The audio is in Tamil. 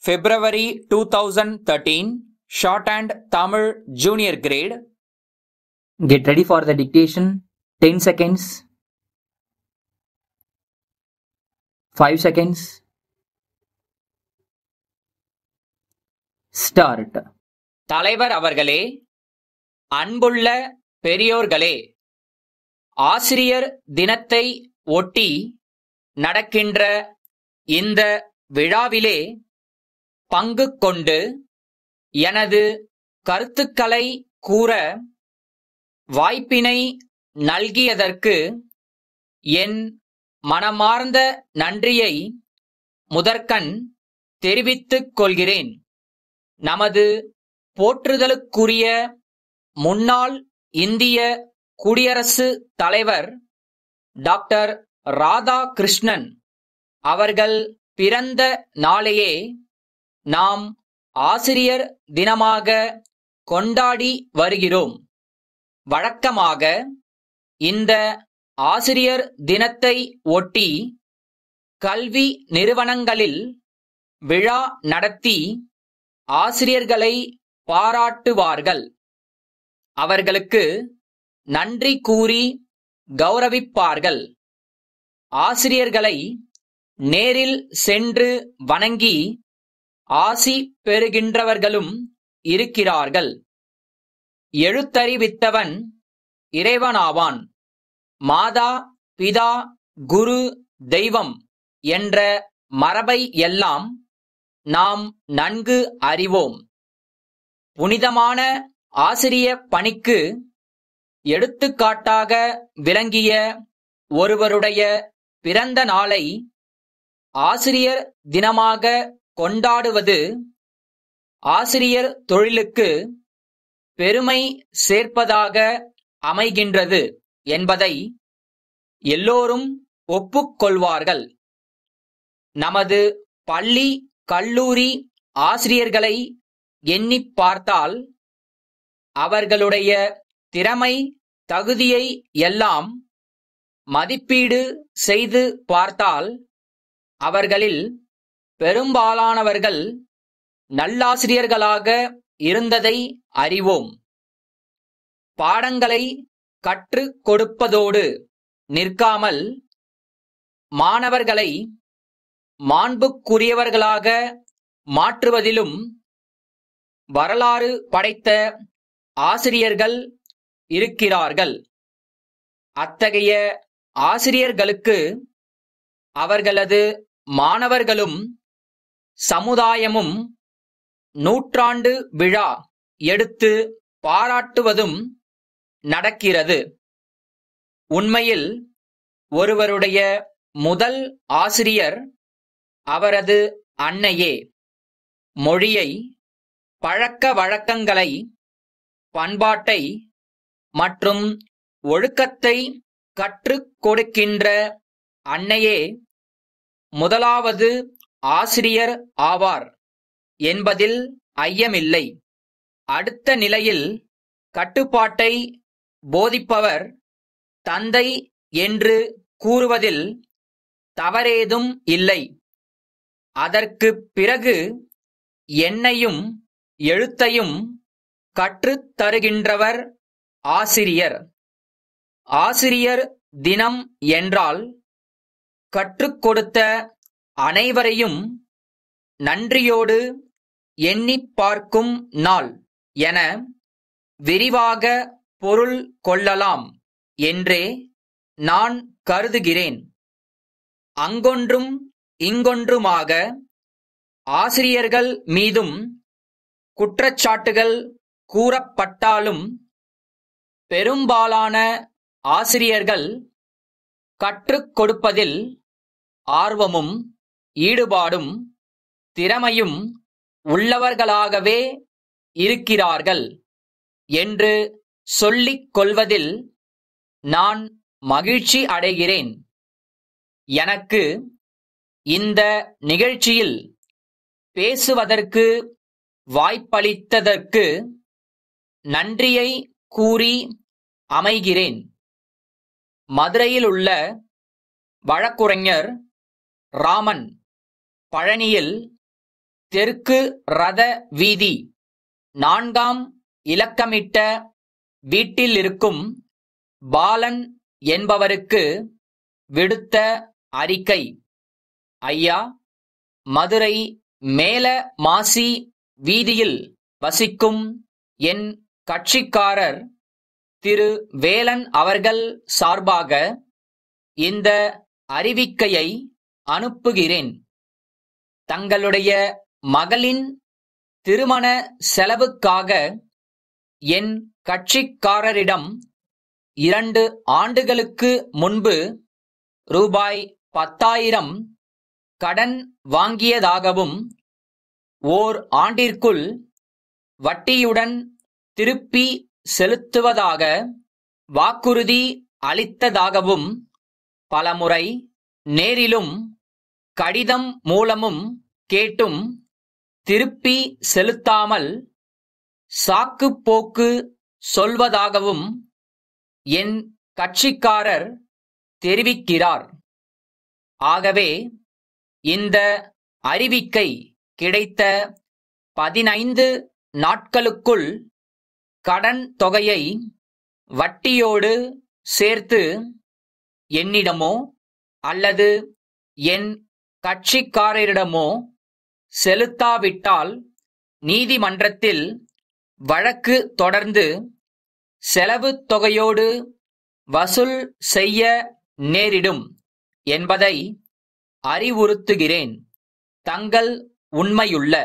February 2013, Shorthand Tamil Junior Grade. Get ready for the dictation. 10 seconds. 5 seconds. Start. தலைவர் அவர்களே, அன்புள்ள பெரியோர்களே, ஆசிரியர் தினத்தை ஒட்டி நடக்கின்ற இந்த விழாவிலே பங்கு கொண்டு எனது கருத்துக்களை கூற வாய்ப்பினை நல்கியதற்கு என் மனமார்ந்த நன்றியை முதற்கண் தெரிவித்துக் கொள்கிறேன். நமது போற்றுதலுக்குரிய முன்னாள் இந்திய குடியரசு தலைவர் டாக்டர் ராதாகிருஷ்ணன் அவர்கள் பிறந்த நாளையே நாம் ஆசிரியர் தினமாக கொண்டாடி வருகிறோம். வழக்கமாக இந்த ஆசிரியர் தினத்தை ஒட்டி கல்வி நிறுவனங்களில் விழா நடத்தி ஆசிரியர்களை பாராட்டுவார்கள். அவர்களுக்கு நன்றி கூறி கௌரவிப்பார்கள். ஆசிரியர்களை நேரில் சென்று வணங்கி ஆசி பெறுகின்றவர்களும் இருக்கிறார்கள். எழுத்தறிவித்தவன் இறைவனாவான். மாதா பிதா குரு தெய்வம் என்ற மரபை எல்லாம் நாம் நன்கு அறிவோம். புனிதமான ஆசிரிய பணிக்கு எடுத்துக்காட்டாக விளங்கிய ஒருவருடைய பிறந்த நாளை ஆசிரியர் தினமாக கொண்டாடுவது ஆசிரியர் தொழிலுக்கு பெருமை சேர்ப்பதாக அமைகின்றது என்பதை எல்லோரும் ஒப்புக்கொள்வார்கள். நமது பள்ளி கல்லூரி ஆசிரியர்களை எண்ணிப் பார்த்தால் அவர்களுடைய திறமை தகுதியை எல்லாம் மதிப்பீடு செய்து பார்த்தால் அவர்களில் பெரும்பாலானவர்கள் நல்லாசிரியர்களாக இருந்ததை அறிவோம். பாடங்களை கற்றுக் கொடுப்பதோடு நிற்காமல் மாணவர்களை மாண்புக்குரியவர்களாக மாற்றுவதிலும் வரலாறு படைத்த ஆசிரியர்கள் இருக்கிறார்கள். அத்தகைய ஆசிரியர்களுக்கு அவர்களது மாணவர்களும் சமுதாயமும் நூற்றாண்டு விழா எடுத்து பாராட்டுவதும் நடக்கிறது. உண்மையில் ஒருவருடைய முதல் ஆசிரியர் அவரது அன்னையே. மொழியை, பழக்க வழக்கங்களை, பண்பாட்டை மற்றும் ஒழுக்கத்தை கற்றுக் கொடுக்கின்ற அன்னையே முதலாவது ஆசிரியர் ஆவார் என்பதில் ஐயமில்லை. அடுத்த நிலையில் கட்டுப்பாட்டை போதிப்பவர் தந்தை என்று கூறுவதில் தவறேதும் இல்லை. அதற்கு பிறகு எண்ணையும் எழுத்தையும் கற்றுத் தருகின்றவர் ஆசிரியர். ஆசிரியர் தினம் என்றால் கற்றுக் கொடுத்த அனைவரையும் நன்றியோடு எண்ணிப் பார்க்கும் நாள் என விரிவாக பொருள் கொள்ளலாம் என்றே நான் கருதுகிறேன். அங்கொன்றும் இங்கொன்றுமாக ஆசிரியர்கள் மீதும் குற்றச்சாட்டுகள் கூறப்பட்டாலும் பெரும்பாலான ஆசிரியர்கள் கற்றுக் கொடுப்பதில் ஆர்வமும் ஈடுபாடும் திறமையும் உள்ளவர்களாகவே இருக்கிறார்கள் என்று சொல்லிக் கொள்வதில் நான் மகிழ்ச்சி அடைகிறேன். எனக்கு இந்த நிகழ்ச்சியில் பேசுவதற்கு வாய்ப்பளித்ததற்கு நன்றியை கூறி அமைகிறேன். மதுரையில் உள்ள வழக்குரைஞர் ராமன் பழனியில் தெற்கு ரத வீதி 4ஆம் இலக்கமிட்ட வீட்டிலிருக்கும் பாலன் என்பவருக்கு விடுத்த அறிக்கை. ஐயா, மதுரை மேல மாசி வீதியில் வசிக்கும் என் கட்சிக்காரர் திரு வேலன் அவர்கள் சார்பாக இந்த அறிவிக்கையை அனுப்புகிறேன். தங்களுடைய மகளின் திருமண செலவுக்காக என் கட்சிக்காரரிடம் 2 ஆண்டுகளுக்கு முன்பு ரூபாய் 10,000 கடன் வாங்கியதாகவும் ஓர் ஆண்டிற்குள் வட்டியுடன் திருப்பி செலுத்துவதாக வாக்குறுதி அளித்ததாகவும் பலமுறை நேரிலும் கடிதம் மூலமும் கேட்டும் திருப்பி செலுத்தாமல் சாக்குப் போக்கு சொல்வதாகவும் என் கட்சிக்காரர் தெரிவிக்கிறார். ஆகவே இந்த அறிவிக்கை கிடைத்த 15 நாட்களுக்குள் கடன் தொகையை வட்டியோடு சேர்த்து என்னிடமோ அல்லது என் கட்சிக்காரரிடமோ செலுத்தாவிட்டால் நீதிமன்றத்தில் வழக்கு தொடர்ந்து செலவுத் தொகையோடு வசூல் செய்ய நேரிடும் என்பதை அறிவுறுத்துகிறேன். தங்கள் உண்மையுள்ள